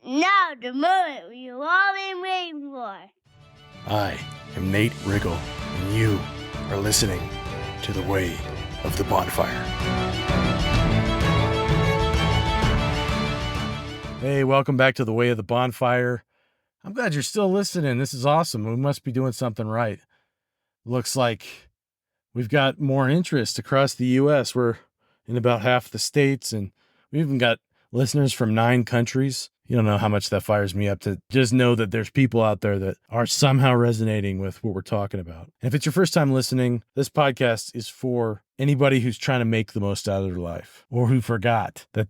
Now the moment you've all been waiting for. I am Nate Riggle, and you are listening to The Way of the Bonfire. Hey, welcome back to The Way of the Bonfire. I'm glad you're still listening. This is awesome. We must be doing something right. Looks like we've got more interest across the U.S. We're in about half the states, and we even got listeners from 9 countries. You don't know how much that fires me up to just know that there's people out there that are somehow resonating with what we're talking about. And if it's your first time listening, this podcast is for anybody who's trying to make the most out of their life or who forgot that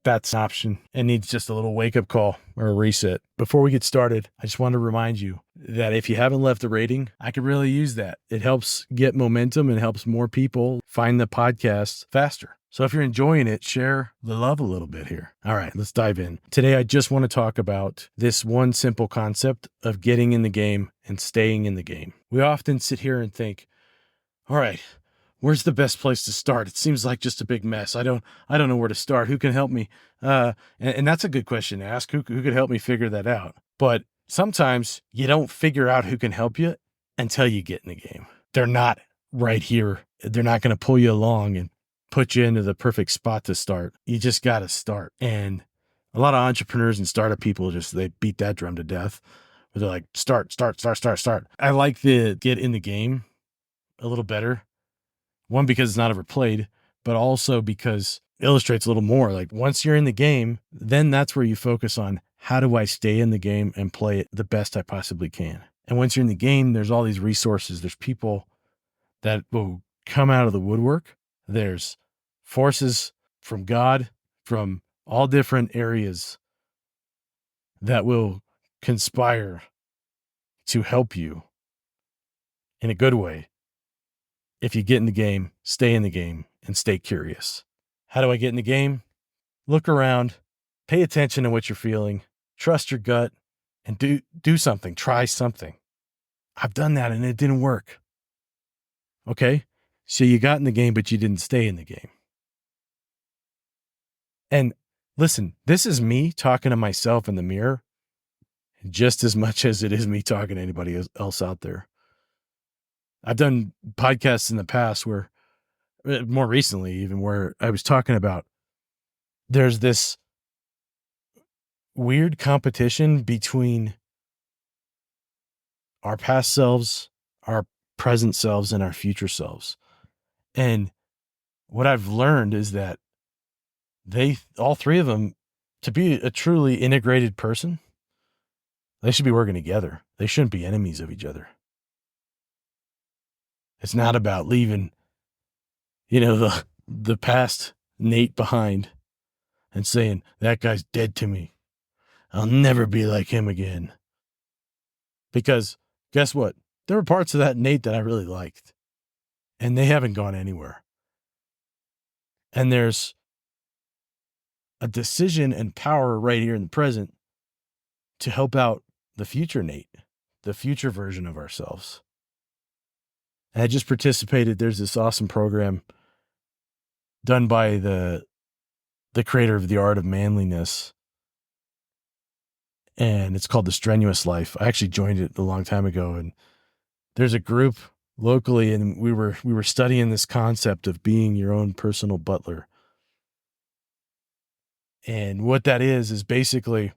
that's an option and needs just a little wake-up call or a reset. Before we get started, I just want to remind you that if you haven't left a rating, I could really use that. It helps get momentum and helps more people find the podcast faster. So if you're enjoying it, share the love a little bit here. All right, let's dive in. Today, I just want to talk about this one simple concept of getting in the game and staying in the game. We often sit here and think, all right, where's the best place to start? It seems like just a big mess. I don't know where to start. Who can help me? And that's a good question to ask. Who could help me figure that out? But sometimes you don't figure out who can help you until you get in the game. They're not right here. They're not going to pull you along and put you into the perfect spot to start. You just got to start. And a lot of entrepreneurs and startup people they beat that drum to death. But they're like, start. I like the get in the game a little better. One, because it's not ever played, but also because it illustrates a little more. Like once you're in the game, then that's where you focus on how do I stay in the game and play it the best I possibly can. And once you're in the game, there's all these resources. There's people that will come out of the woodwork. There's forces from God, from all different areas that will conspire to help you in a good way. If you get in the game, stay in the game, and stay curious. How do I get in the game? Look around, pay attention to what you're feeling, trust your gut, and do something, try something. I've done that and it didn't work. Okay, so you got in the game, but you didn't stay in the game. And listen, this is me talking to myself in the mirror just as much as it is me talking to anybody else out there. I've done podcasts in the past where, more recently even, where I was talking about there's this weird competition between our past selves, our present selves, and our future selves. And what I've learned is that all three of them, to be a truly integrated person, they should be working together. They shouldn't be enemies of each other. It's not about leaving, the past Nate behind and saying, that guy's dead to me. I'll never be like him again. Because guess what? There were parts of that Nate that I really liked, and they haven't gone anywhere. And there's a decision and power right here in the present to help out the future Nate, the future version of ourselves. And I just participated. There's this awesome program done by the creator of The Art of Manliness. And it's called The Strenuous Life. I actually joined it a long time ago. And there's a group locally, and we were studying this concept of being your own personal butler. And what that is basically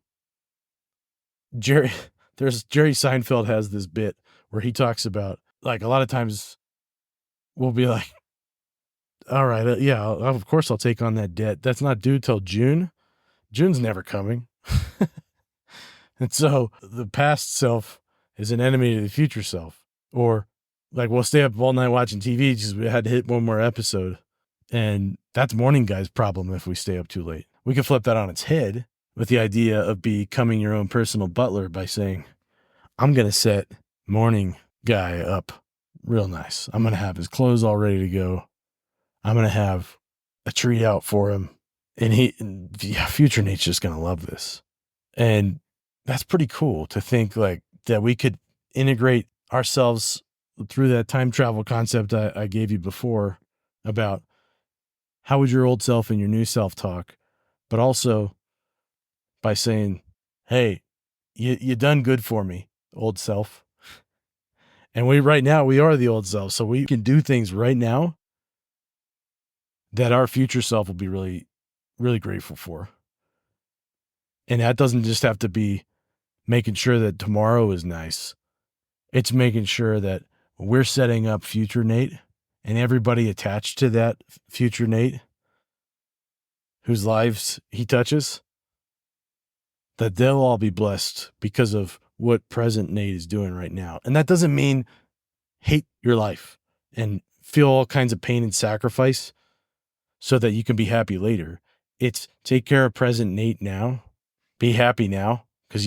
Jerry Seinfeld has this bit where he talks about, like, a lot of times we'll be like, all right, of course I'll take on that debt. That's not due till June. June's never coming. And so the past self is an enemy to the future self. Or like, we'll stay up all night watching TV because we had to hit one more episode. And that's morning guy's problem if we stay up too late. We can flip that on its head with the idea of becoming your own personal butler by saying, I'm going to set morning guy up real nice. I'm going to have his clothes all ready to go. I'm going to have a treat out for him. And future Nate's just going to love this. And that's pretty cool to think like that we could integrate ourselves through that time travel concept I gave you before about how would your old self and your new self talk, but also by saying, hey, you done good for me, old self. And right now we are the old self. So we can do things right now that our future self will be really, really grateful for. And that doesn't just have to be making sure that tomorrow is nice. It's making sure that we're setting up future Nate and everybody attached to that future Nate whose lives he touches, that they'll all be blessed because of what present Nate is doing right now. And that doesn't mean hate your life and feel all kinds of pain and sacrifice so that you can be happy later. It's take care of present Nate now, be happy now, because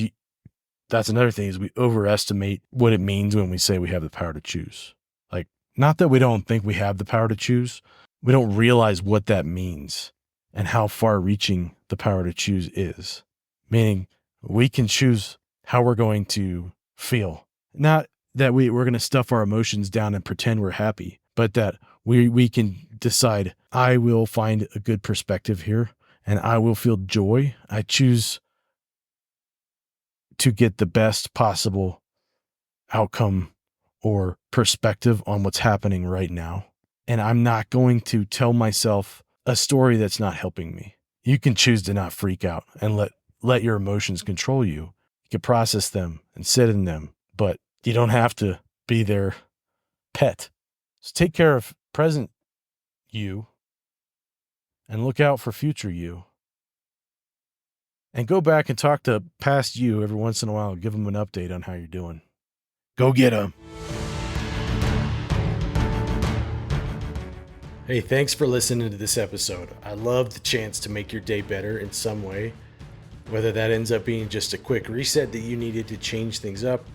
that's another thing is we overestimate what it means when we say we have the power to choose. Like, not that we don't think we have the power to choose. We don't realize what that means and how far reaching the power to choose is. Meaning we can choose how we're going to feel. Not that we're going to stuff our emotions down and pretend we're happy, but that we can decide, I will find a good perspective here and I will feel joy. I choose to get the best possible outcome or perspective on what's happening right now. And I'm not going to tell myself a story that's not helping me. You can choose to not freak out and let your emotions control you. You can process them and sit in them, but you don't have to be their pet. So take care of present you and look out for future you. And go back and talk to past you every once in a while. Give them an update on how you're doing. Go get them. Hey, thanks for listening to this episode. I love the chance to make your day better in some way, whether that ends up being just a quick reset that you needed to change things up,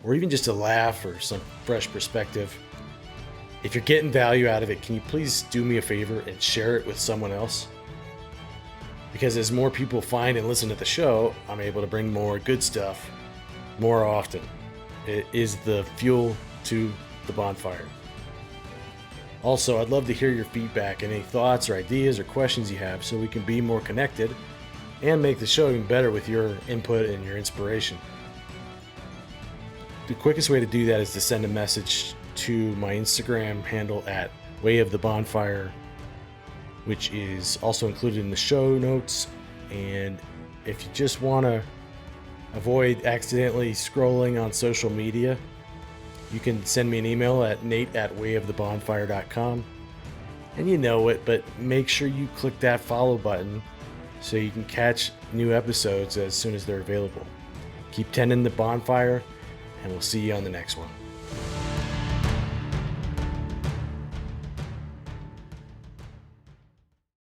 or even just a laugh or some fresh perspective. If you're getting value out of it, can you please do me a favor and share it with someone else? Because as more people find and listen to the show, I'm able to bring more good stuff more often. It is the fuel to the bonfire. Also, I'd love to hear your feedback and any thoughts or ideas or questions you have so we can be more connected and make the show even better with your input and your inspiration. The quickest way to do that is to send a message to my Instagram handle at Way of the Bonfire, which is also included in the show notes. And if you just want to avoid accidentally scrolling on social media, you can send me an email at nate@wayofthebonfire.com. And you know it, but make sure you click that follow button so you can catch new episodes as soon as they're available. Keep tending the bonfire, and we'll see you on the next one.